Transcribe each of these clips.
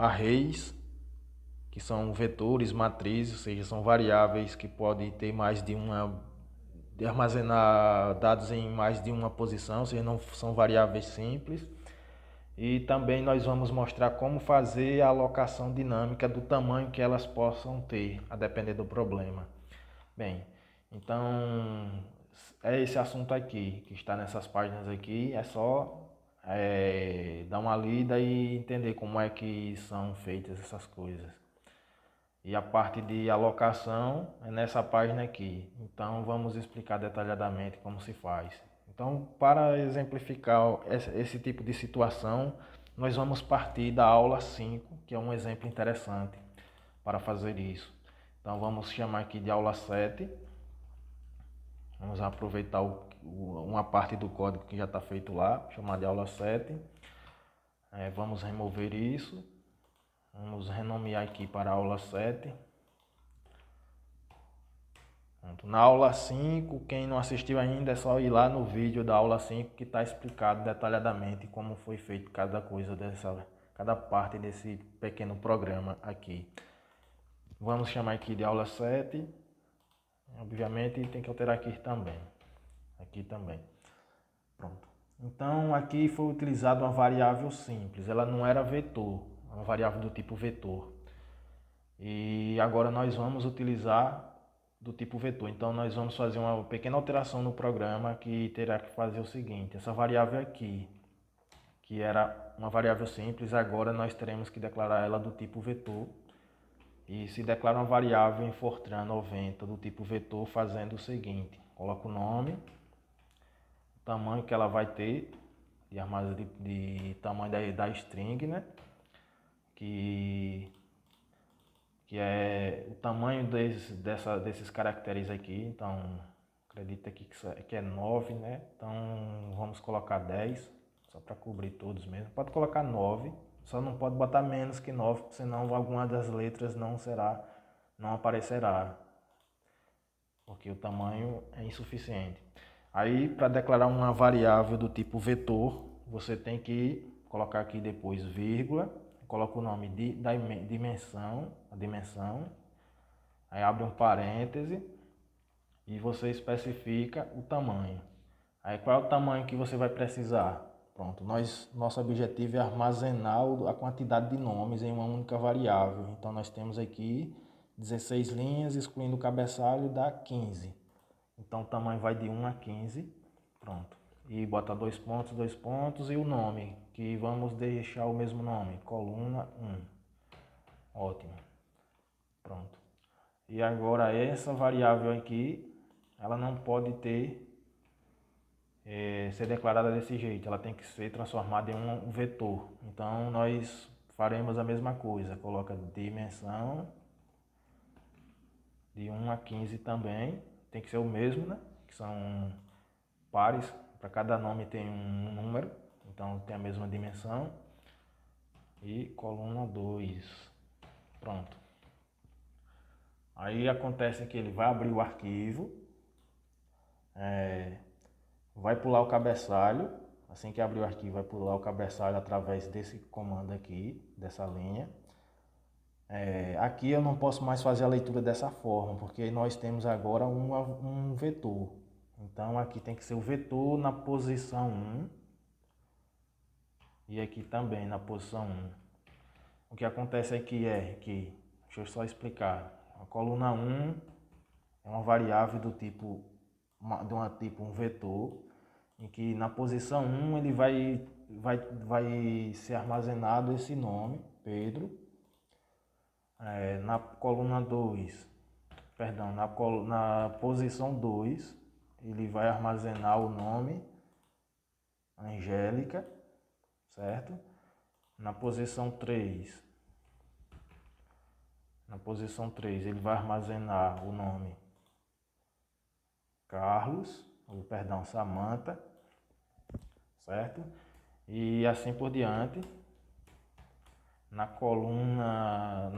arrays, que são vetores, matrizes, ou seja, são variáveis que podem ter mais de de armazenar dados em mais de uma posição, ou seja, não são variáveis simples. E também nós vamos mostrar como fazer a alocação dinâmica do tamanho que elas possam ter, a depender do problema. Bem, então é esse assunto aqui, que está nessas páginas aqui, é só dar uma lida e entender como é que são feitas essas coisas. E a parte de alocação é nessa página aqui. Então vamos explicar detalhadamente como se faz. Então, para exemplificar esse tipo de situação, nós vamos partir da aula 5, que é um exemplo interessante para fazer isso. Então vamos chamar aqui de aula 7. Vamos aproveitar uma parte do código que já está feito lá, chamar de aula 7. Vamos remover isso. Vamos renomear aqui para a aula 7. Na aula 5, quem não assistiu ainda é só ir lá no vídeo da aula 5 que está explicado detalhadamente como foi feito cada coisa cada parte desse pequeno programa aqui. Vamos chamar aqui de aula 7. Obviamente tem que alterar aqui também. Aqui também. Pronto. Então aqui foi utilizada uma variável simples, ela não era vetor, uma variável do tipo vetor. E agora nós vamos utilizar do tipo vetor. Então nós vamos fazer uma pequena alteração no programa que terá que fazer o seguinte: essa variável aqui, que era uma variável simples, agora nós teremos que declarar ela do tipo vetor. E se declara uma variável em Fortran 90 do tipo vetor fazendo o seguinte: coloca o nome, o tamanho que ela vai ter, de tamanho da string, né? Que é o tamanho desses caracteres aqui. Então, acredita aqui que é 9, né? Então, vamos colocar 10, só para cobrir todos mesmo. Pode colocar 9, só não pode botar menos que 9, senão alguma das letras não aparecerá, porque o tamanho é insuficiente. Aí, para declarar uma variável do tipo vetor, você tem que colocar aqui depois vírgula, coloca o nome da dimensão, aí abre um parêntese e você especifica o tamanho. Aí qual é o tamanho que você vai precisar? Pronto, nosso objetivo é armazenar a quantidade de nomes em uma única variável. Então nós temos aqui 16 linhas, excluindo o cabeçalho, dá 15. Então o tamanho vai de 1 a 15, pronto. E bota dois pontos e o nome, que vamos deixar o mesmo nome, coluna 1. Ótimo, pronto. E agora essa variável aqui, ela não pode ser declarada desse jeito, ela tem que ser transformada em um vetor. Então nós faremos a mesma coisa, coloca dimensão de 1 a 15 também, tem que ser o mesmo, né? Que são pares, para cada nome tem um número, então tem a mesma dimensão. E coluna 2, pronto. Aí acontece que ele vai abrir o arquivo, vai pular o cabeçalho, assim que abrir o arquivo vai pular o cabeçalho através desse comando aqui, dessa linha. Aqui eu não posso mais fazer a leitura dessa forma, porque nós temos agora um vetor. Então aqui tem que ser o vetor na posição 1 e aqui também na posição 1. O que acontece aqui deixa eu só explicar, a coluna 1 é uma variável do tipo um vetor, em que na posição 1 ele vai ser armazenado esse nome, Pedro. Na coluna 2, perdão, na posição 2, ele vai armazenar o nome Angélica, certo? Na posição 3, ele vai armazenar o nome Carlos, ou perdão, Samantha, certo? E assim por diante. Na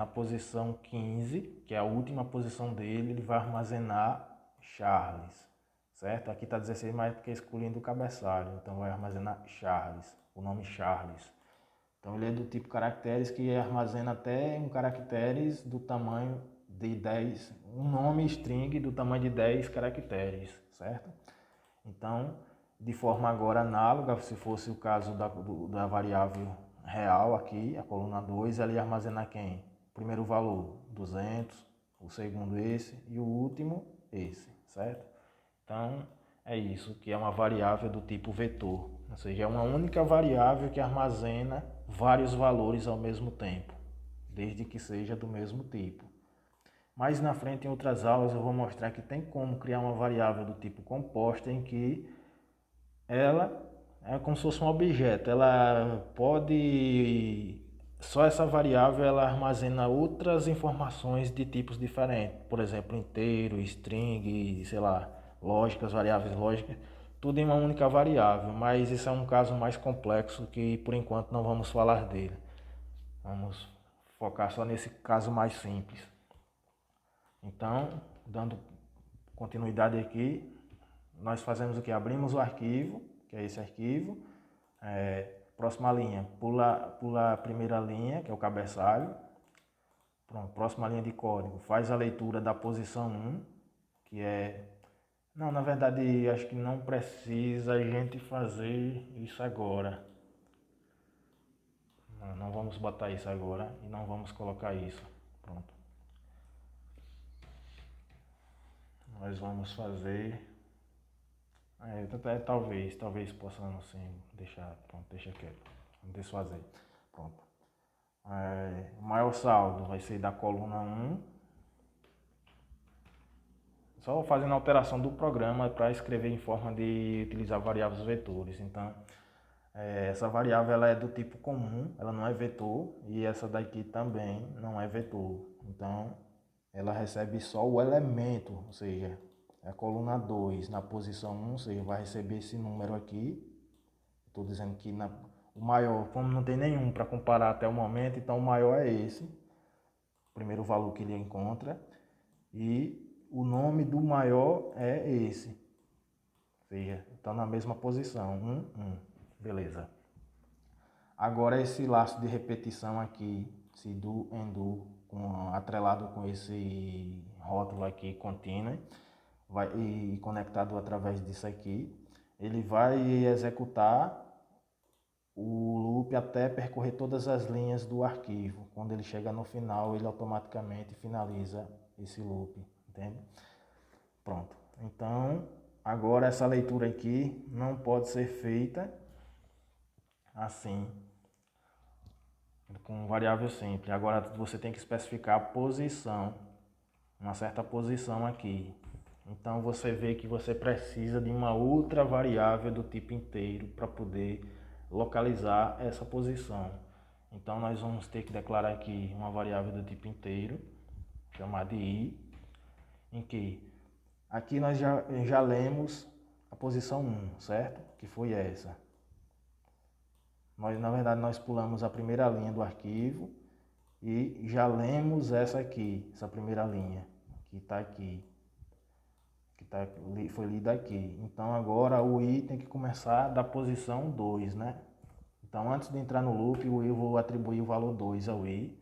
posição 15, que é a última posição dele, ele vai armazenar Charles, certo? Aqui está 16, mas porque excluindo o cabeçalho, então vai armazenar Charles, o nome Charles. Então ele é do tipo caracteres que armazena até um caracteres do tamanho de 10, um nome string do tamanho de 10 caracteres, certo? Então, de forma agora análoga, se fosse o caso da variável real aqui, a coluna 2, ela ia armazenar quem? O primeiro valor, 200, o segundo esse e o último esse, certo? Então, é isso, que é uma variável do tipo vetor, ou seja, é uma única variável que armazena vários valores ao mesmo tempo, desde que seja do mesmo tipo. Mais na frente, em outras aulas, eu vou mostrar que tem como criar uma variável do tipo composta em que ela é como se fosse um objeto, ela pode... Só essa variável ela armazena outras informações de tipos diferentes, por exemplo, inteiro, string, sei lá, lógicas, variáveis lógicas, tudo em uma única variável, mas isso é um caso mais complexo que por enquanto não vamos falar dele. Vamos focar só nesse caso mais simples. Então, dando continuidade aqui, nós fazemos o que? Abrimos o arquivo, que é esse arquivo. Próxima linha, pula a primeira linha, que é o cabeçalho. Pronto, próxima linha de código, faz a leitura da posição 1, que é... Não, na verdade, acho que não precisa a gente fazer isso agora. Não vamos botar isso agora e não vamos colocar isso. Pronto. Nós vamos fazer... talvez possamos sim deixar, pronto, deixa quieto, vamos desfazer, pronto. O maior saldo vai ser da coluna 1, só fazendo a alteração do programa para escrever em forma de utilizar variáveis vetores. Então, essa variável ela é do tipo comum, ela não é vetor, e essa daqui também não é vetor. Então, ela recebe só o elemento, ou seja, a coluna 2 na posição 1, ou seja, vai receber esse número aqui. Estou dizendo que o maior, como não tem nenhum para comparar até o momento, então o maior é esse, o primeiro valor que ele encontra, e o nome do maior é esse, ou seja, está na mesma posição, 1. Beleza. Agora esse laço de repetição aqui, esse do and do, atrelado com esse rótulo aqui, continue, e conectado através disso aqui, ele vai executar o loop até percorrer todas as linhas do arquivo. Quando ele chega no final, ele automaticamente finaliza esse loop, entende? Pronto. Então, agora essa leitura aqui não pode ser feita assim, com variável simples. Agora você tem que especificar a posição, uma certa posição aqui. Então você vê que você precisa de uma outra variável do tipo inteiro para poder localizar essa posição. Então nós vamos ter que declarar aqui uma variável do tipo inteiro, chamada de i, em que aqui nós já lemos a posição 1, certo? Que foi essa. Na verdade nós pulamos a primeira linha do arquivo e já lemos essa aqui, essa primeira linha, que está aqui. Foi lida aqui. Então agora o i tem que começar da posição 2, né? Então antes de entrar no loop, eu vou atribuir o valor 2 ao i,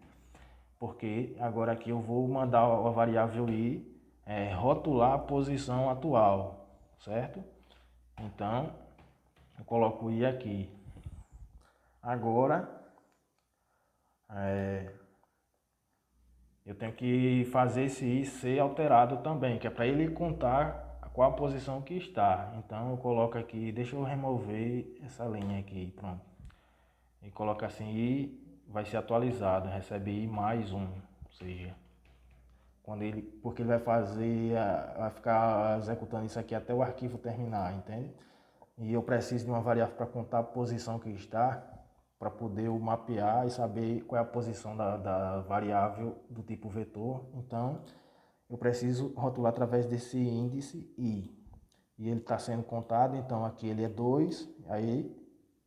porque agora aqui eu vou mandar a variável i rotular a posição atual, certo? Então eu coloco o i aqui. Agora eu tenho que fazer esse i ser alterado também, que é para ele contar qual a posição que está. Então eu coloco aqui, deixa eu remover essa linha aqui, pronto. E coloca assim, i vai ser atualizado, recebe i mais 1, ou seja, porque ele vai ficar executando isso aqui até o arquivo terminar, entende? E eu preciso de uma variável para contar a posição que está, para poder mapear e saber qual é a posição da variável do tipo vetor. Então, eu preciso rotular através desse índice i. E ele está sendo contado, então aqui ele é 2, aí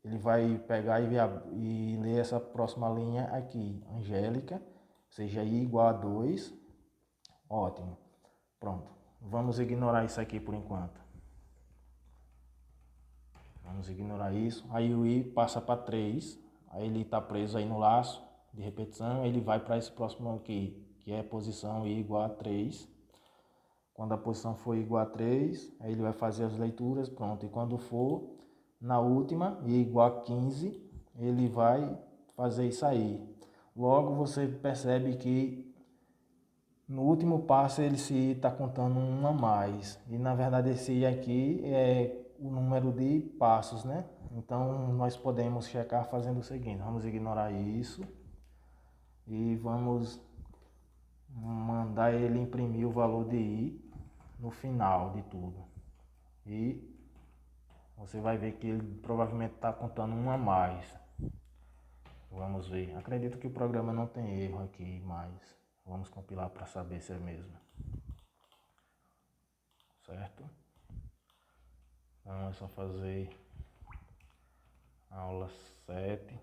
ele vai pegar e ler essa próxima linha aqui, Angélica, seja i igual a 2. Ótimo. Pronto. Vamos ignorar isso aqui por enquanto. Vamos ignorar isso. Aí o i passa para 3. aí ele está preso aí no laço de repetição, ele vai para esse próximo aqui, que é posição i igual a 3. Quando a posição for igual a 3, aí ele vai fazer as leituras, pronto. E quando for na última, i igual a 15, ele vai fazer isso aí. Logo você percebe que no último passo ele se está contando um a mais. E na verdade esse i aqui é o número de passos, né? Então nós podemos checar fazendo o seguinte: vamos ignorar isso e vamos mandar ele imprimir o valor de i no final de tudo. E você vai ver que ele provavelmente está contando um a mais. Vamos ver. Acredito que o programa não tem erro aqui, mas vamos compilar para saber se é mesmo. Certo? Então é só fazer aula 7.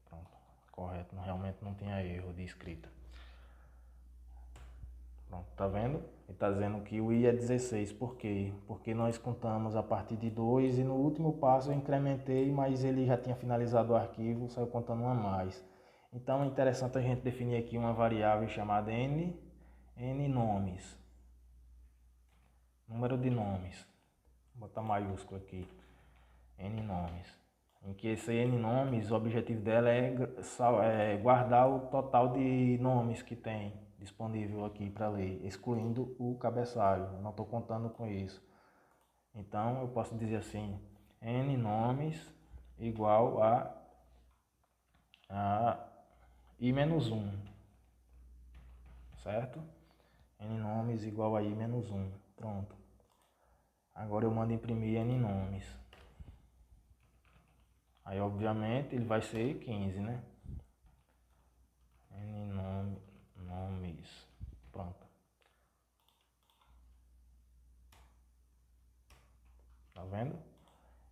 Pronto. Correto. Realmente não tinha erro de escrita. Pronto, tá vendo? Ele está dizendo que o i é 16. Por quê? Porque nós contamos a partir de 2 e no último passo eu incrementei, mas ele já tinha finalizado o arquivo, saiu contando um a mais. Então é interessante a gente definir aqui uma variável chamada n nomes. Número de nomes. Vou botar maiúsculo aqui. N nomes. Em que esse n nomes, o objetivo dela é guardar o total de nomes que tem disponível aqui para ler, excluindo o cabeçalho. Eu não estou contando com isso. Então eu posso dizer assim: n nomes igual a i-1, certo? N nomes igual a i-1. Pronto. Agora eu mando imprimir n nomes. Aí obviamente ele vai ser 15, né? N nomes. Pronto. Tá vendo?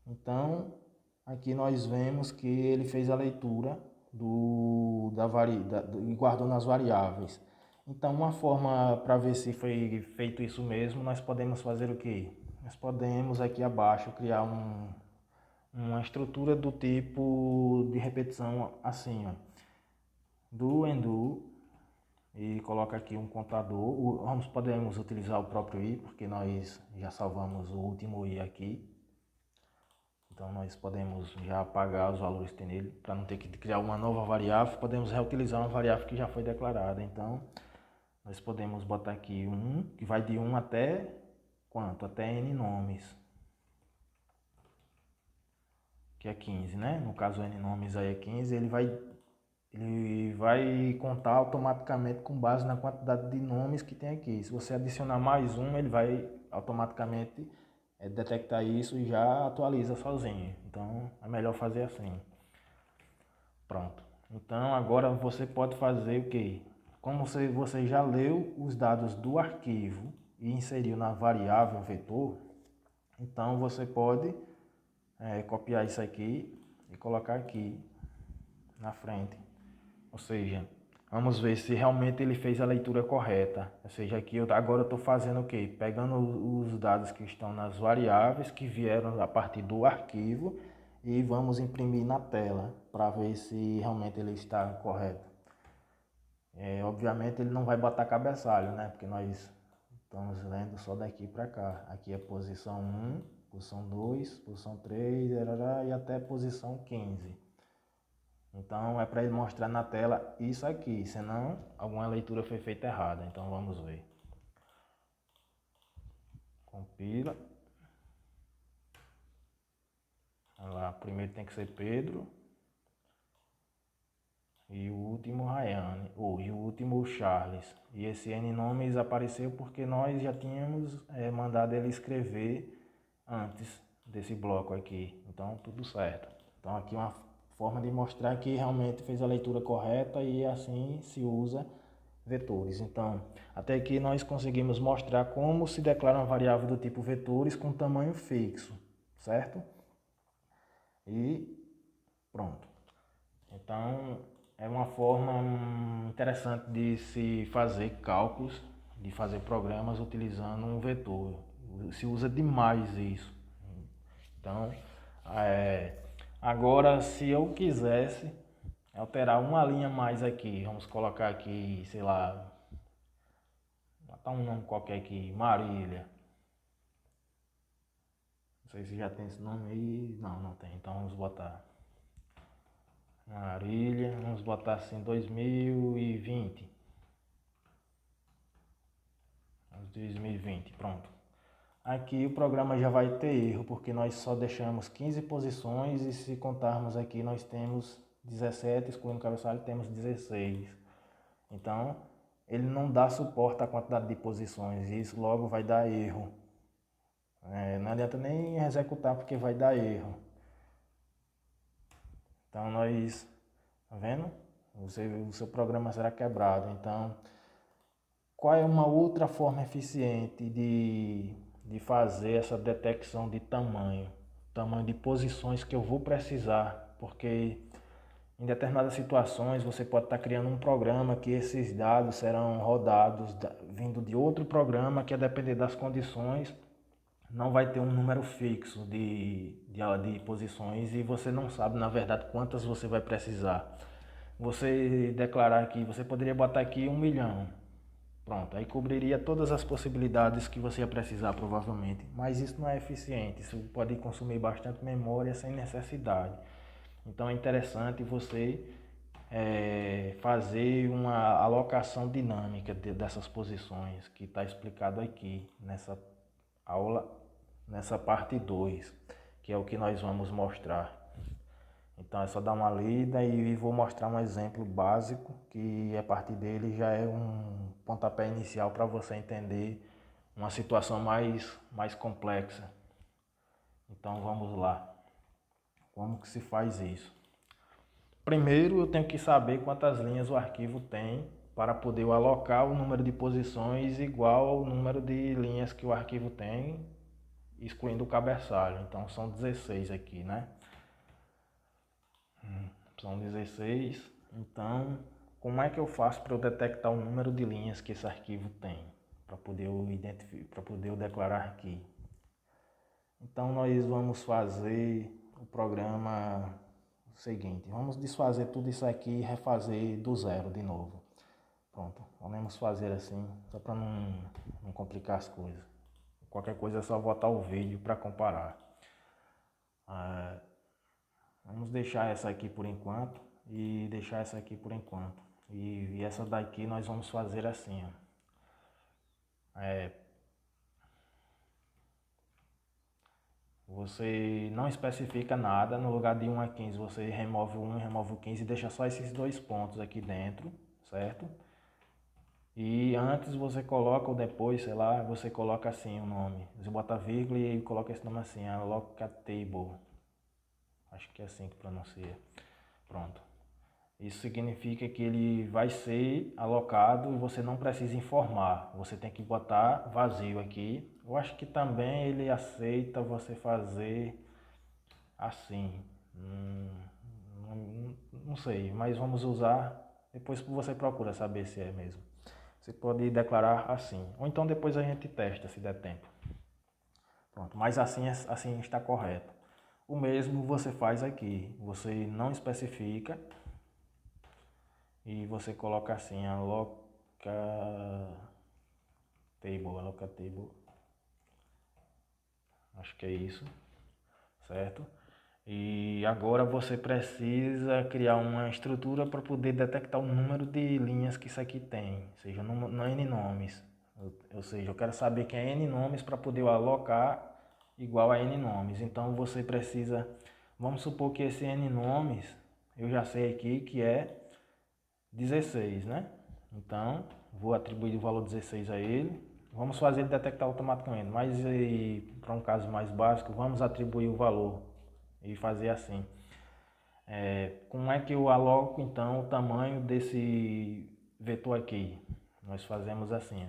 Então, aqui nós vemos que ele fez a leitura e guardou nas variáveis. Então, uma forma para ver se foi feito isso mesmo, nós podemos fazer o quê? Nós podemos aqui abaixo criar uma estrutura do tipo de repetição assim, ó. Do and do, e coloca aqui um contador. Podemos utilizar o próprio i, porque nós já salvamos o último i aqui. Então nós podemos já apagar os valores que tem nele, para não ter que criar uma nova variável. Podemos reutilizar uma variável que já foi declarada. Então nós podemos botar aqui que vai de 1 até quanto? Até n nomes, que é 15, né? No caso n nomes aí é 15, ele vai contar automaticamente com base na quantidade de nomes que tem aqui. Se você adicionar mais um, ele vai automaticamente detectar isso e já atualiza sozinho. Então é melhor fazer assim. Pronto. Então agora você pode fazer o que? Como você já leu os dados do arquivo e inseriu na variável vetor, então você pode copiar isso aqui e colocar aqui na frente. Ou seja, vamos ver se realmente ele fez a leitura correta. Ou seja, aqui agora eu estou fazendo o quê? Pegando os dados que estão nas variáveis que vieram a partir do arquivo e vamos imprimir na tela para ver se realmente ele está correto. Obviamente ele não vai botar cabeçalho, né? Porque nós estamos lendo só daqui para cá. Aqui é posição 1, posição 2, posição 3 e até posição 15. Então é para ele mostrar na tela isso aqui, senão alguma leitura foi feita errada. Então vamos ver. Compila. Olha lá, primeiro tem que ser Pedro. E o último Rayane, e o último Charles. E esse N nomes apareceu porque nós já tínhamos mandado ele escrever antes desse bloco aqui. Então tudo certo. Então aqui uma forma de mostrar que realmente fez a leitura correta e assim se usa vetores. Então até aqui nós conseguimos mostrar como se declara uma variável do tipo vetores com tamanho fixo, certo? E pronto. Então é uma forma interessante de se fazer cálculos, de fazer programas utilizando um vetor. Se usa demais isso. Então, É, agora, se eu quisesse alterar uma linha mais aqui, vamos colocar aqui, sei lá, botar um nome qualquer aqui, Marília. Não sei se já tem esse nome aí. Não, não tem. Então vamos botar Marília. Vamos botar assim 2020. 2020, pronto. Aqui o programa já vai ter erro, porque nós só deixamos 15 posições e se contarmos aqui nós temos 17, excluindo o cabeçalho temos 16. Então ele não dá suporte à quantidade de posições e isso logo vai dar erro. Não adianta nem executar porque vai dar erro. Então nós, tá vendo? O seu programa será quebrado. Então, qual é uma outra forma eficiente de fazer essa detecção de tamanho de posições que eu vou precisar? Porque em determinadas situações você pode estar criando um programa que esses dados serão rodados vindo de outro programa que, a depender das condições, não vai ter um número fixo de posições e você não sabe, na verdade, quantas você vai precisar. Você declarar aqui, você poderia botar aqui 1 milhão. Pronto, aí cobriria todas as possibilidades que você ia precisar, provavelmente. Mas isso não é eficiente, isso pode consumir bastante memória sem necessidade. Então é interessante você fazer uma alocação dinâmica dessas posições, que está explicado aqui nessa aula, nessa parte 2, que é o que nós vamos mostrar. Então é só dar uma lida e vou mostrar um exemplo básico, que a partir dele já é um pontapé inicial para você entender uma situação mais complexa. Então vamos lá. Como que se faz isso? Primeiro eu tenho que saber quantas linhas o arquivo tem para poder alocar o número de posições igual ao número de linhas que o arquivo tem, excluindo o cabeçalho. Então são 16 aqui, né? São 16. Então, como é que eu faço para eu detectar o número de linhas que esse arquivo tem? Para poder eu identificar, para poder eu declarar aqui. Então nós vamos fazer o programa seguinte. Vamos desfazer tudo isso aqui e refazer do zero de novo. Pronto, vamos fazer assim, só para não complicar as coisas. Qualquer coisa é só voltar o vídeo para comparar. Vamos deixar essa aqui por enquanto e deixar essa aqui por enquanto. E essa daqui nós vamos fazer assim, ó. Você não especifica nada, no lugar de 1 a 15 você remove o 1 e remove o 15 e deixa só esses dois pontos aqui dentro, certo? E antes você coloca ou depois, sei lá, você coloca assim o nome. Você bota vírgula e coloca esse nome assim, allocatable. Acho que é assim que pronuncia. Pronto. Isso significa que ele vai ser alocado e você não precisa informar. Você tem que botar vazio aqui. Eu acho que também ele aceita você fazer assim. Não sei, mas vamos usar. Depois você procura saber se é mesmo. Você pode declarar assim. Ou então depois a gente testa se der tempo. Pronto, mas assim está correto. O mesmo você faz aqui. Você não especifica e você coloca assim, allocatable, acho que é isso, certo? E agora você precisa criar uma estrutura para poder detectar o número de linhas que isso aqui tem, ou seja, não N nomes. Ou seja, eu quero saber que é N nomes para poder alocar igual a N nomes. Então você precisa, vamos supor que esse N nomes, eu já sei aqui que é 16, né? Então, vou atribuir o valor 16 a ele. Vamos fazer ele detectar automaticamente, mas para um caso mais básico, vamos atribuir o valor e fazer assim. Como é que eu aloco então o tamanho desse vetor aqui? Nós fazemos assim,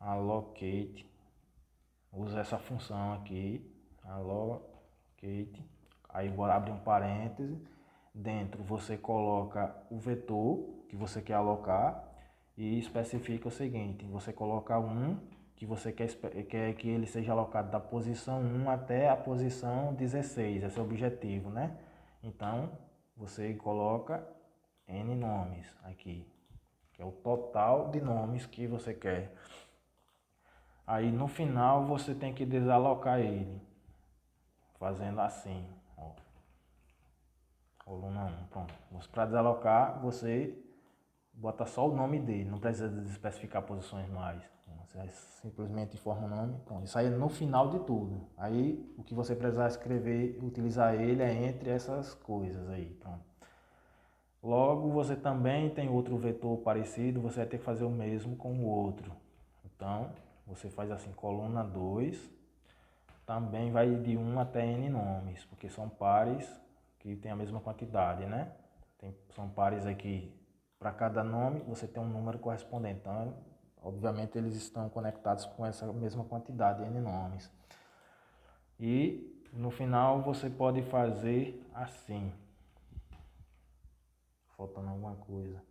allocate, usa essa função aqui, allocate, aí vou abrir um parêntese, dentro você coloca o vetor que você quer alocar e especifica o seguinte, você coloca 1 que você quer que ele seja alocado da posição 1 até a posição 16, esse é o objetivo, né? Então, você coloca N nomes aqui, que é o total de nomes que você quer. Aí no final você tem que desalocar ele, fazendo assim, ó. Coluna 1, pronto. Para desalocar, você bota só o nome dele, não precisa especificar posições mais. Você simplesmente informa o nome, pronto. Isso aí é no final de tudo. Aí o que você precisar escrever, utilizar ele é entre essas coisas aí, pronto. Logo, você também tem outro vetor parecido, você vai ter que fazer o mesmo com o outro. Então, você faz assim, coluna 2, também vai de 1 até N nomes, porque são pares que tem a mesma quantidade, né? São pares aqui, para cada nome você tem um número correspondente, então obviamente eles estão conectados com essa mesma quantidade, N nomes. E no final você pode fazer assim, faltando alguma coisa,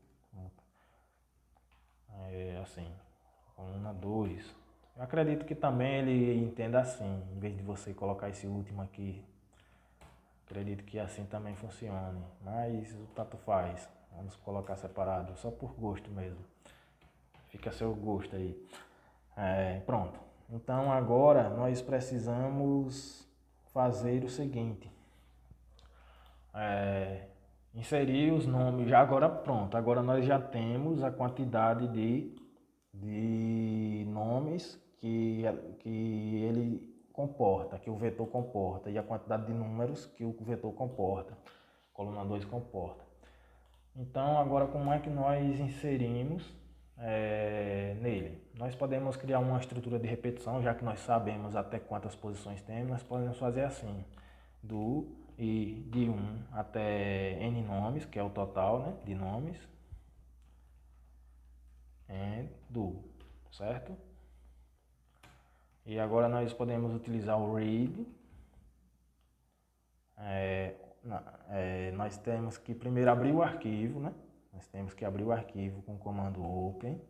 assim, coluna 2. Eu acredito que também ele entenda assim, em vez de você colocar esse último aqui. Acredito que assim também funcione, mas o tanto faz. Vamos colocar separado, só por gosto mesmo. Fica a seu gosto aí. Pronto. Então agora nós precisamos fazer o seguinte. Inserir os nomes. Já agora pronto. Agora nós já temos a quantidade de nomes que ele comporta, que o vetor comporta, e a quantidade de números que o vetor comporta, coluna 2 comporta. Então, agora como é que nós inserimos nele? Nós podemos criar uma estrutura de repetição, já que nós sabemos até quantas posições temos, nós podemos fazer assim, de 1 até N nomes, que é o total, né, de nomes, certo? E agora nós podemos utilizar o read. Nós temos que primeiro abrir o arquivo, né? Nós temos que abrir o arquivo com o comando open.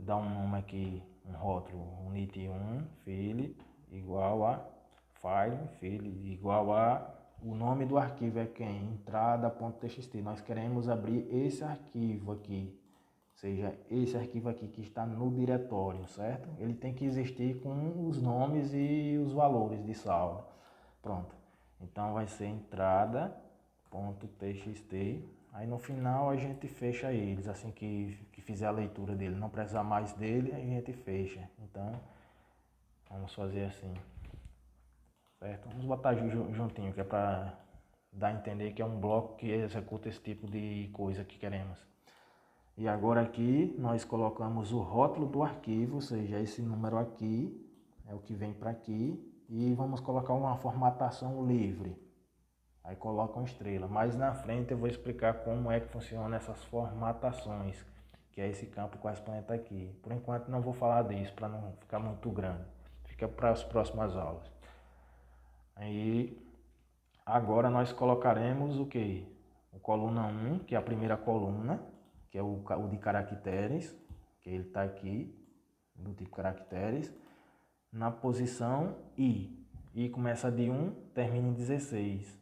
Dar um nome aqui, um rótulo, unit1, file, igual a file, file, igual a o nome do arquivo é quem? Entrada.txt. Nós queremos abrir esse arquivo aqui, ou seja, esse arquivo aqui que está no diretório, certo? Ele tem que existir com os nomes e os valores de saldo. Pronto. Então vai ser entrada.txt. Aí no final a gente fecha eles, assim que fizer a leitura dele. Não precisar mais dele, a gente fecha. Então, vamos fazer assim. Certo? Vamos botar juntinho, que é para dar a entender que é um bloco que executa esse tipo de coisa que queremos. E agora aqui nós colocamos o rótulo do arquivo, ou seja, esse número aqui é o que vem para aqui. E vamos colocar uma formatação livre. Aí coloca uma estrela. Mais na frente eu vou explicar como é que funciona essas formatações, que é esse campo correspondente aqui. Por enquanto não vou falar disso, para não ficar muito grande. Fica para as próximas aulas. Aí agora nós colocaremos o que? O coluna 1, que é a primeira coluna, que é o de caracteres, que ele está aqui, do tipo caracteres, na posição I. I começa de 1, termina em 16,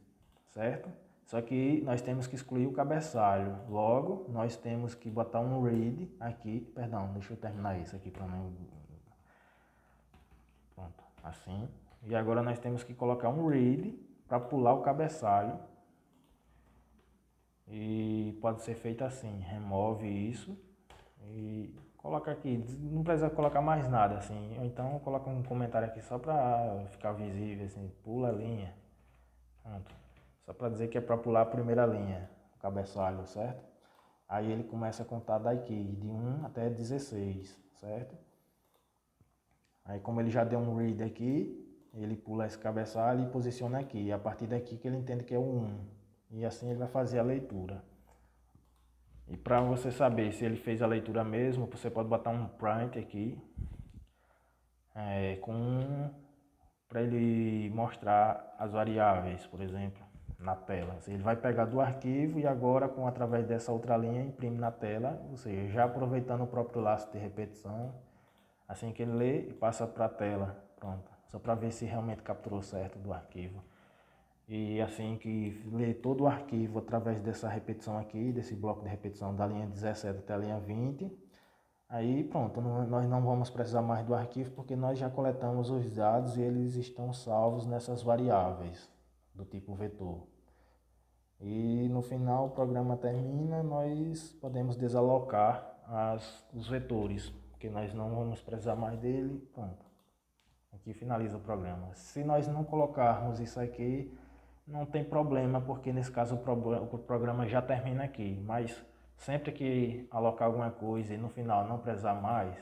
certo? Só que nós temos que excluir o cabeçalho. Logo, nós temos que botar um read aqui. Perdão, deixa eu terminar isso aqui para não... Pronto, assim. E agora nós temos que colocar um read para pular o cabeçalho. E pode ser feito assim, remove isso e coloca aqui, não precisa colocar mais nada assim, ou então coloca um comentário aqui só para ficar visível assim, pula a linha, pronto, só para dizer que é para pular a primeira linha, o cabeçalho, certo? Aí ele começa a contar daqui, de 1 até 16, certo? Aí como ele já deu um read aqui, ele pula esse cabeçalho e posiciona aqui, e a partir daqui que ele entende que é o 1. E assim ele vai fazer a leitura. E para você saber se ele fez a leitura mesmo, você pode botar um print aqui, para ele mostrar as variáveis, por exemplo, na tela. Ele vai pegar do arquivo e agora, através dessa outra linha, imprime na tela, ou seja, já aproveitando o próprio laço de repetição, Assim que ele lê, passa para a tela, pronto, só para ver se realmente capturou certo do arquivo. E assim que lê todo o arquivo através dessa repetição aqui, desse bloco de repetição da linha 17 até a linha 20, aí pronto, nós não vamos precisar mais do arquivo porque nós já coletamos os dados e eles estão salvos nessas variáveis do tipo vetor. E no final o programa termina, nós podemos desalocar os vetores, porque nós não vamos precisar mais dele, pronto. Aqui finaliza o programa. Se nós não colocarmos isso aqui, não tem problema, porque nesse caso o programa já termina aqui. Mas sempre que alocar alguma coisa e no final não precisar mais,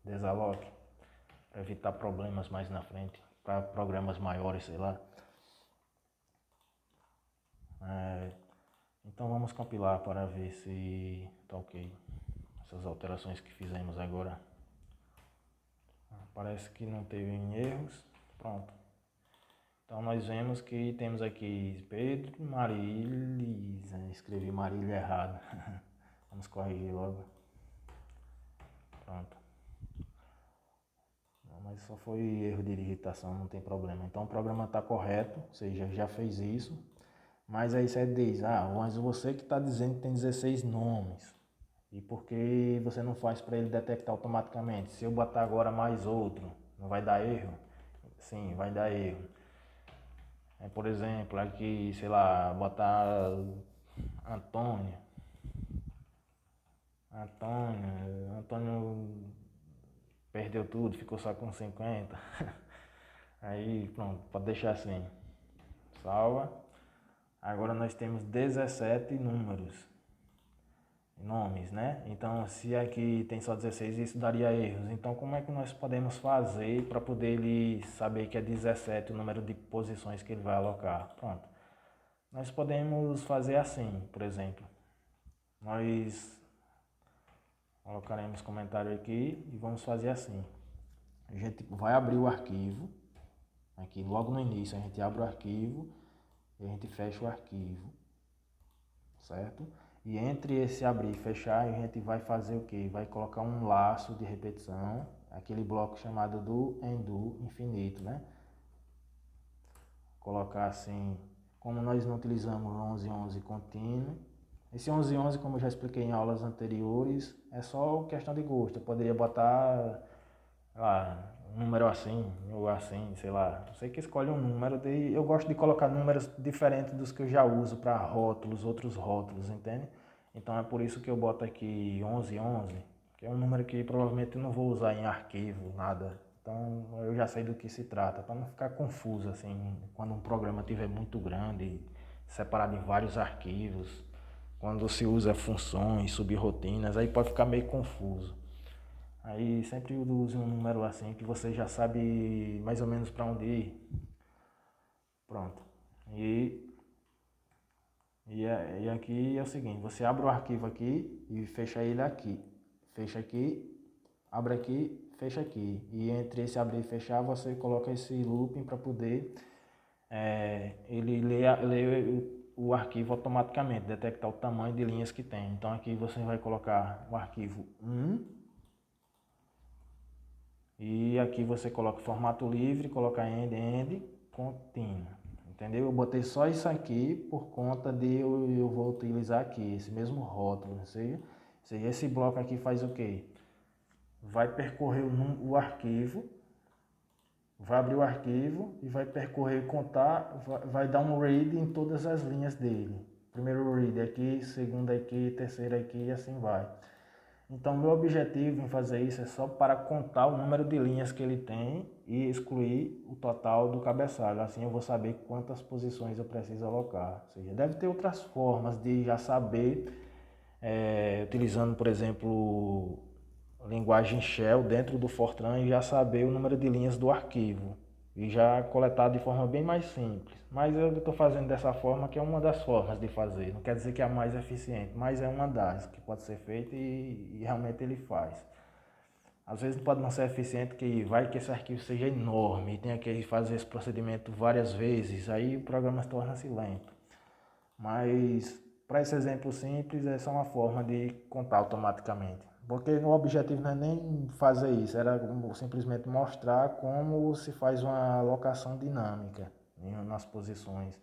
desaloque, para evitar problemas mais na frente, para programas maiores, sei lá. Então vamos compilar para ver se está ok. Essas alterações que fizemos agora. Parece que não teve erros. Pronto. Então nós vemos que temos aqui Pedro, Marília, escrevi Marília errado. Vamos corrigir logo. Pronto. Mas só foi erro de digitação, não tem problema. Então o programa está correto, ou seja, já fez isso. Mas aí você diz, mas você que está dizendo que tem 16 nomes. E por que você não faz para ele detectar automaticamente? Se eu botar agora mais outro, não vai dar erro? Sim, vai dar erro. Por exemplo, aqui, sei lá, botar Antônio. Antônio perdeu tudo, ficou só com 50. Aí pronto, pode deixar assim. Salva. Agora nós temos 17 nomes, né? Então se aqui tem só 16, isso daria erros. Então como é que nós podemos fazer para poder ele saber que é 17 o número de posições que ele vai alocar? Pronto. Nós podemos fazer assim, por exemplo. Nós colocaremos comentário aqui e vamos fazer assim. A gente vai abrir o arquivo. Aqui logo no início a gente abre o arquivo e a gente fecha o arquivo, certo? E entre esse abrir e fechar a gente vai fazer o que? Vai colocar um laço de repetição, aquele bloco chamado do undo infinito, né? Colocar assim, como nós não utilizamos 1111 contínuo, esse 1111, como eu já expliquei em aulas anteriores, é só questão de gosto. Eu poderia botar um número assim, ou assim, sei lá. Você que escolhe um número. Eu gosto de colocar números diferentes dos que eu já uso para rótulos, outros rótulos, entende? Então é por isso que eu boto aqui 1111, que é um número que provavelmente eu não vou usar em arquivo, nada. Então eu já sei do que se trata, para não ficar confuso assim, quando um programa estiver muito grande, separado em vários arquivos, quando se usa funções, subrrotinas, aí pode ficar meio confuso. Aí sempre use um número assim que você já sabe mais ou menos para onde ir. Pronto. E aqui é o seguinte, você abre o arquivo aqui e fecha ele aqui. Fecha aqui, abre aqui, fecha aqui. E entre esse abrir e fechar você coloca esse looping para poder ele ler o arquivo automaticamente, detectar o tamanho de linhas que tem. Então aqui você vai colocar o arquivo 1. E aqui você coloca formato livre, coloca end contínuo. Entendeu? Eu botei só isso aqui por conta de eu vou utilizar aqui, esse mesmo rótulo. Esse bloco aqui faz o quê? Vai percorrer o arquivo, vai abrir o arquivo e vai percorrer, contar, vai dar um read em todas as linhas dele. Primeiro read aqui, segundo aqui, terceiro aqui e assim vai. Então, meu objetivo em fazer isso é só para contar o número de linhas que ele tem e excluir o total do cabeçalho. Assim eu vou saber quantas posições eu preciso alocar. Ou seja, deve ter outras formas de já saber, utilizando, por exemplo, linguagem Shell dentro do Fortran e já saber o número de linhas do arquivo. E já coletar de forma bem mais simples. Mas eu estou fazendo dessa forma, que é uma das formas de fazer. Não quer dizer que é a mais eficiente, mas é uma das que pode ser feita e realmente ele faz. Às vezes pode não ser eficiente, que vai que esse arquivo seja enorme e tenha que fazer esse procedimento várias vezes, aí o programa torna-se lento. Mas para esse exemplo simples, essa é uma forma de contar automaticamente. Porque o objetivo não é nem fazer isso, era simplesmente mostrar como se faz uma alocação dinâmica nas posições.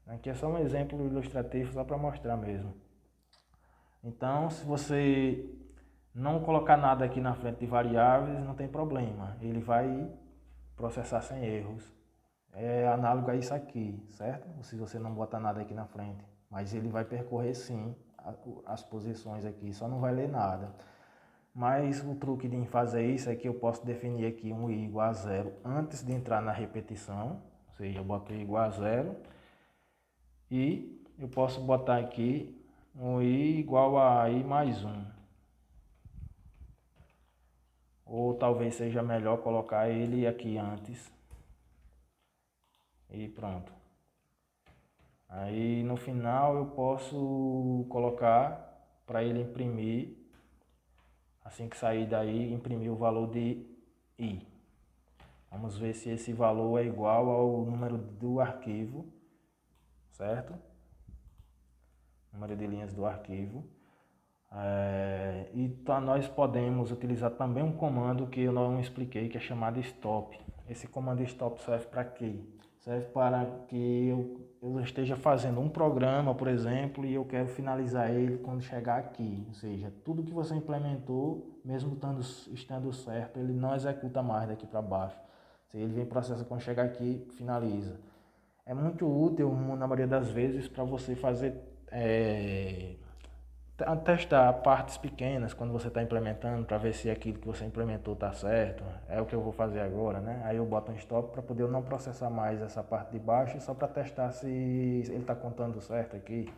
Aqui é só um exemplo ilustrativo só para mostrar mesmo. Então, se você não colocar nada aqui na frente de variáveis, não tem problema. Ele vai processar sem erros. É análogo a isso aqui, certo? Se você não botar nada aqui na frente. Mas ele vai percorrer sim as posições aqui, só não vai ler nada. Mas o truque de fazer isso é que eu posso definir aqui um i igual a zero antes de entrar na repetição. Ou seja, eu boto i igual a zero. E eu posso botar aqui um i igual a i mais 1. Ou talvez seja melhor colocar ele aqui antes. E pronto. Aí no final eu posso colocar para ele imprimir, assim que sair daí, imprimir o valor de i. Vamos ver se esse valor é igual ao número do arquivo, certo? Número de linhas do arquivo. Então nós podemos utilizar também um comando que eu não expliquei, que é chamado stop. Esse comando stop serve para quê? Serve para que eu esteja fazendo um programa, por exemplo, e eu quero finalizar ele quando chegar aqui. Ou seja, tudo que você implementou, mesmo estando certo, ele não executa mais daqui para baixo. Ele vem processa quando chegar aqui, finaliza. É muito útil, na maioria das vezes, para você fazer... testar partes pequenas quando você está implementando para ver se aquilo que você implementou está certo. É o que eu vou fazer agora, né? Aí eu boto um stop para poder eu não processar mais essa parte de baixo, só para testar se ele está contando certo aqui.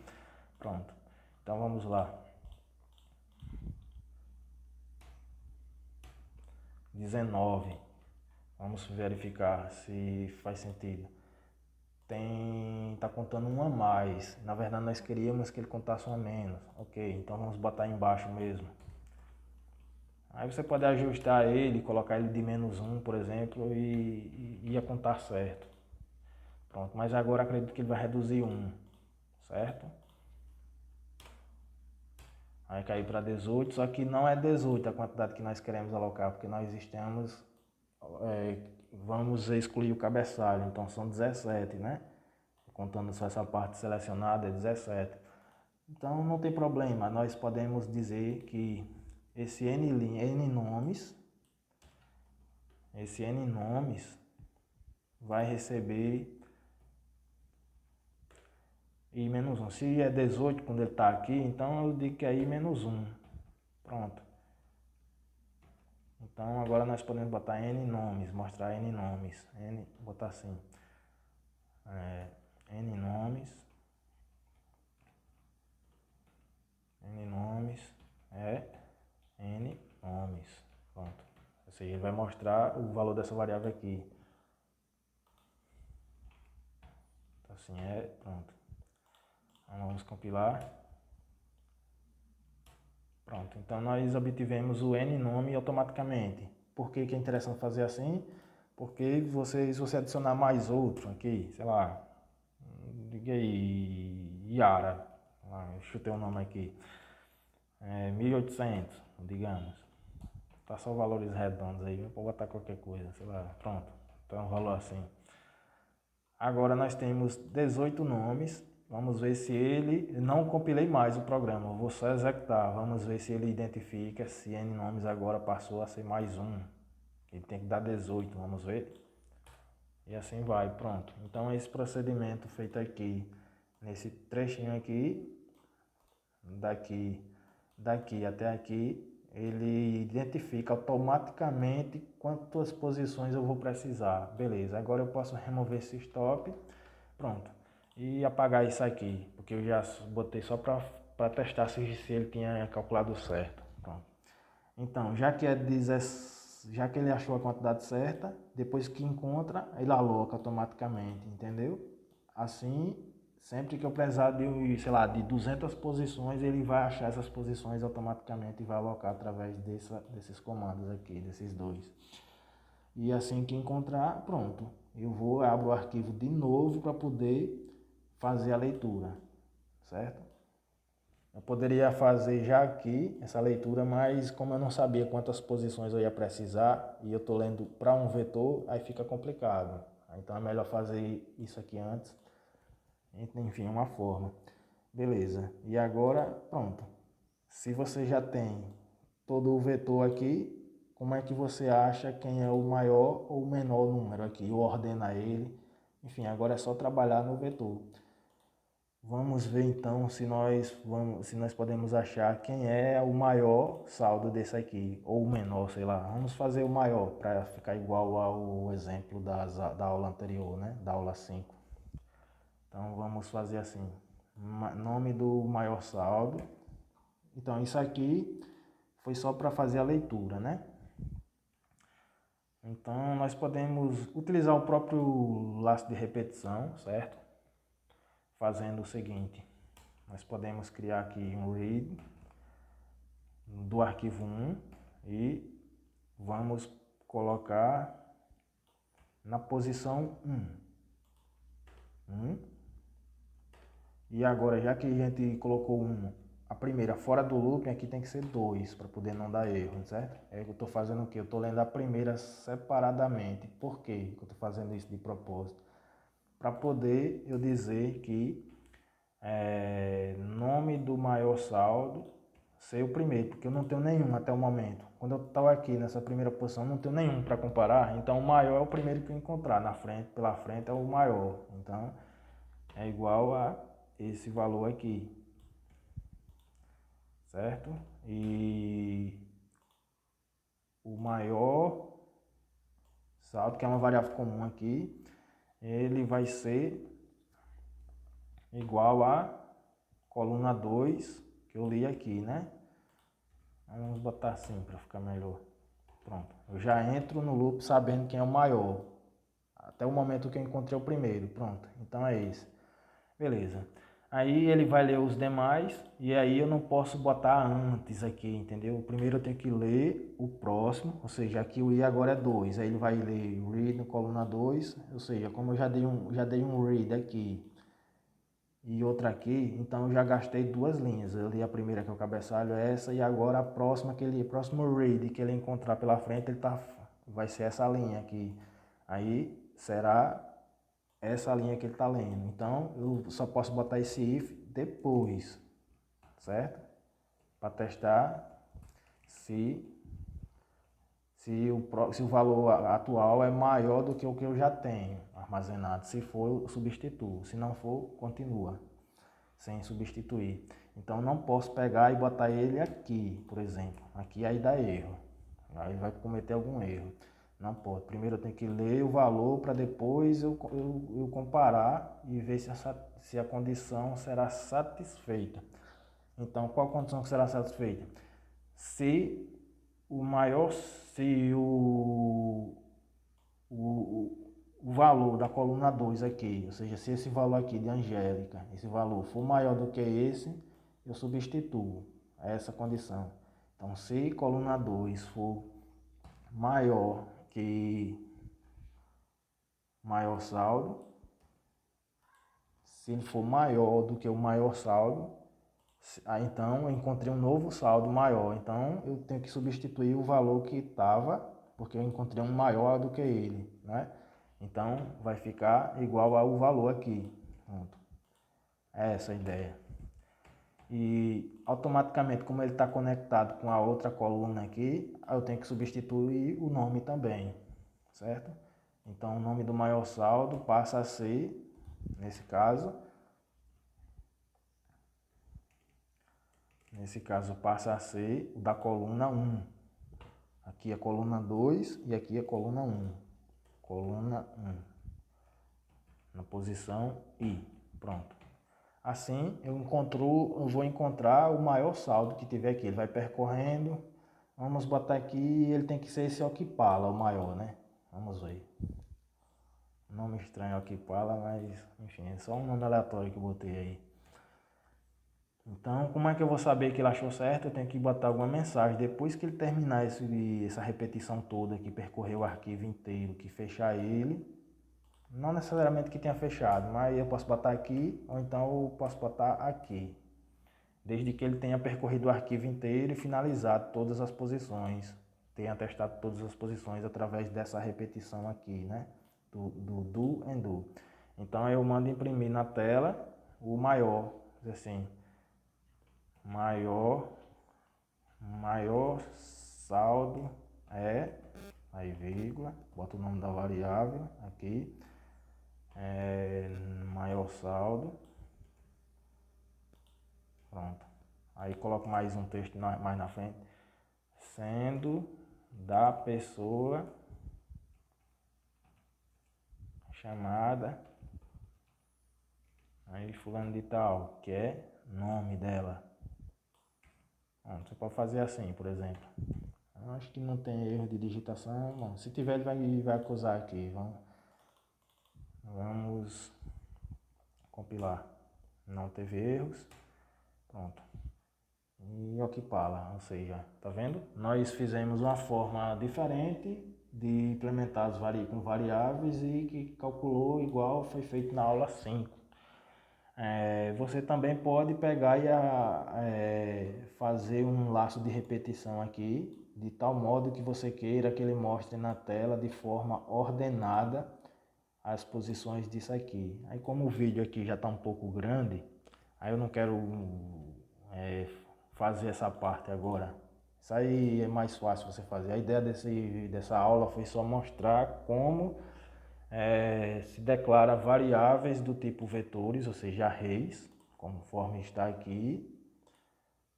Pronto. Então vamos lá. 19. Vamos verificar se faz sentido. Tá contando um a mais. Na verdade nós queríamos que ele contasse um a menos. Ok, então vamos botar embaixo mesmo. Aí você pode ajustar ele, colocar ele de -1, por exemplo, e ia contar certo. Pronto, mas agora acredito que ele vai reduzir 1, certo? Vai cair para 18, só que não é 18 a quantidade que nós queremos alocar, porque nós estamos, vamos excluir o cabeçalho, então são 17, né? Contando só essa parte selecionada é 17. Então não tem problema, nós podemos dizer que esse N nomes vai receber i-1. Se é 18 quando ele está aqui, então eu digo que é i-1. Pronto. Então agora nós podemos botar n nomes, mostrar n nomes. Botar assim. N nomes é n nomes. Pronto. Ou seja, ele vai mostrar o valor dessa variável aqui. Assim pronto. Então, vamos compilar. Pronto, então nós obtivemos o n nome automaticamente. Por que é interessante fazer assim? Porque se você adicionar mais outro aqui, sei lá, diga aí, Yara, eu chutei o nome aqui, 1800, digamos. Tá só valores redondos aí, vou botar qualquer coisa, sei lá, pronto. Então valor assim. Agora nós temos 18 nomes. Vamos ver se ele... Não compilei mais o programa, vou só executar. Vamos ver se ele identifica se N nomes agora passou a ser mais um. Ele tem que dar 18, vamos ver. E assim vai, pronto. Então esse procedimento feito aqui, nesse trechinho aqui, daqui até aqui, ele identifica automaticamente quantas posições eu vou precisar. Beleza, agora eu posso remover esse stop, pronto. E apagar isso aqui, porque eu já botei só para testar se ele tinha calculado certo. Pronto. Então, já que ele achou a quantidade certa, depois que encontra, ele aloca automaticamente, entendeu? Assim, sempre que eu precisar de, sei lá, de 200 posições, ele vai achar essas posições automaticamente e vai alocar através desses comandos aqui, desses dois. E assim que encontrar, pronto. Abro o arquivo de novo para poder fazer a leitura, certo? Eu poderia fazer já aqui essa leitura, mas como eu não sabia quantas posições eu ia precisar e eu estou lendo para um vetor, aí fica complicado. Então é melhor fazer isso aqui antes. Enfim, uma forma. Beleza. E agora, pronto. Se você já tem todo o vetor aqui, como é que você acha quem é o maior ou o menor número aqui? Ordena ele. Enfim, agora é só trabalhar no vetor. Vamos ver então se nós podemos achar quem é o maior saldo desse aqui, ou o menor, sei lá. Vamos fazer o maior para ficar igual ao exemplo da aula anterior, né? Da aula 5. Então vamos fazer assim, nome do maior saldo. Então isso aqui foi só para fazer a leitura, né? Então nós podemos utilizar o próprio laço de repetição, certo? Fazendo o seguinte, nós podemos criar aqui um read do arquivo 1 e vamos colocar na posição 1. E agora, já que a gente colocou a primeira fora do looping, aqui tem que ser 2 para poder não dar erro, certo? É que eu estou fazendo o quê? Eu estou lendo a primeira separadamente. Por quê que eu estou fazendo isso de propósito? Para poder eu dizer que nome do maior saldo ser o primeiro, porque eu não tenho nenhum até o momento. Quando eu estou aqui nessa primeira posição, não tenho nenhum para comparar, então o maior é o primeiro que eu encontrar na frente, pela frente é o maior. Então é igual a esse valor aqui, certo? E o maior saldo, que é uma variável comum aqui, ele vai ser igual a coluna 2 que eu li aqui, né? Vamos botar assim para ficar melhor. Pronto, eu já entro no loop sabendo quem é o maior, até o momento que eu encontrei o primeiro. Pronto, então é esse. Beleza. Aí ele vai ler os demais e aí eu não posso botar antes aqui, entendeu? Primeiro eu tenho que ler o próximo, ou seja, aqui o i agora é 2. Aí ele vai ler read no coluna 2, ou seja, como eu já dei um read aqui e outra aqui, então eu já gastei 2 linhas. Eu li a primeira, que é o cabeçalho, essa, e agora a próxima próximo read que ele encontrar pela frente, vai ser essa linha aqui. Aí será essa linha que ele está lendo. Então eu só posso botar esse if depois, certo? Para testar se o valor atual é maior do que o que eu já tenho armazenado. Se for, eu substituo. Se não for, continua sem substituir. Então não posso pegar e botar ele aqui, por exemplo. Aqui aí dá erro. Aí vai cometer algum erro. Não pode. Primeiro eu tenho que ler o valor para depois eu comparar e ver se a condição será satisfeita. Então qual a condição que será satisfeita? Se o valor da coluna 2 aqui, ou seja, se esse valor aqui de Angélica, esse valor for maior do que esse, eu substituo essa condição. Então, se coluna 2 for maior que maior saldo, se ele for maior do que o maior saldo, então eu encontrei um novo saldo maior. Então eu tenho que substituir o valor que estava, porque eu encontrei um maior do que ele, né? Então vai ficar igual ao valor aqui. Pronto. É essa a ideia. E automaticamente, como ele está conectado com a outra coluna aqui, eu tenho que substituir o nome também, certo? Então o nome do maior saldo passa a ser, nesse caso passa a ser o da coluna 1. Aqui é coluna 2 e aqui é coluna 1. Coluna 1. Na posição I. Pronto. Assim eu vou encontrar o maior saldo que tiver aqui. Ele vai percorrendo. Vamos botar aqui, ele tem que ser esse Okpala, o maior, né? Vamos ver. Nome estranho Okpala, mas enfim, é só um nome aleatório que eu botei aí. Então, como é que eu vou saber que ele achou certo? Eu tenho que botar alguma mensagem. Depois que ele terminar essa repetição toda, que percorrer o arquivo inteiro, que fechar ele, não necessariamente que tenha fechado, mas eu posso botar aqui, ou então eu posso botar aqui. desde que ele tenha percorrido o arquivo inteiro e finalizado todas as posições, tenha testado todas as posições através dessa repetição aqui, né? Do and do. Então eu mando imprimir na tela o maior, assim, maior saldo é, aí vírgula, bota o nome da variável aqui, maior saldo, pronto. Aí coloco mais um texto mais na frente, sendo da pessoa chamada, aí fulano de tal, que é nome dela. Bom, você pode fazer assim, por exemplo. Eu acho que não tem erro de digitação. Bom, se tiver, ele vai acusar aqui. Vamos compilar. Não teve erros. Pronto. E aqui fala, ou seja, tá vendo? Nós fizemos uma forma diferente de implementar com variáveis e que calculou igual foi feito na aula 5. Você também pode pegar e fazer um laço de repetição aqui, de tal modo que você queira que ele mostre na tela de forma ordenada as posições disso aqui. Aí como o vídeo aqui já está um pouco grande, aí eu não quero fazer essa parte agora. Isso aí é mais fácil você fazer. A ideia dessa aula foi só mostrar como se declara variáveis do tipo vetores, ou seja, arrays, conforme está aqui,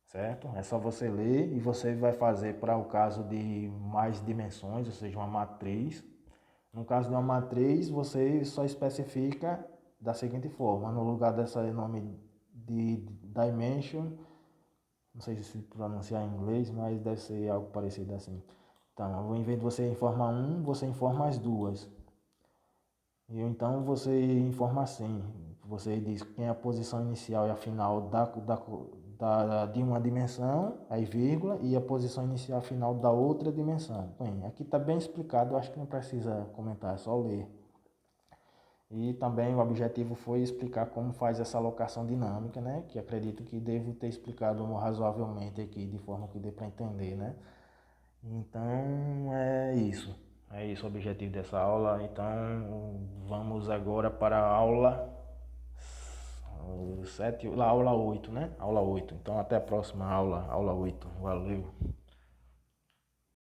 certo? É só você ler e você vai fazer para o caso de mais dimensões, ou seja, uma matriz. No caso de uma matriz, você só especifica da seguinte forma, no lugar desse nome de dimension, não sei se pronunciar em inglês, mas deve ser algo parecido assim. Então, ao invés de você informar um, você informa as duas. E então você informa assim, você diz quem é a posição inicial e a final de uma dimensão, aí vírgula, e a posição inicial e final da outra dimensão. Bem, aqui está bem explicado, eu acho que não precisa comentar, é só ler. E também o objetivo foi explicar como faz essa alocação dinâmica, né? Que acredito que devo ter explicado razoavelmente aqui, de forma que dê para entender, né? Então é isso. É isso o objetivo dessa aula. Então vamos agora para a aula 7, aula 8, né? Aula 8. Então até a próxima aula, aula 8. Valeu.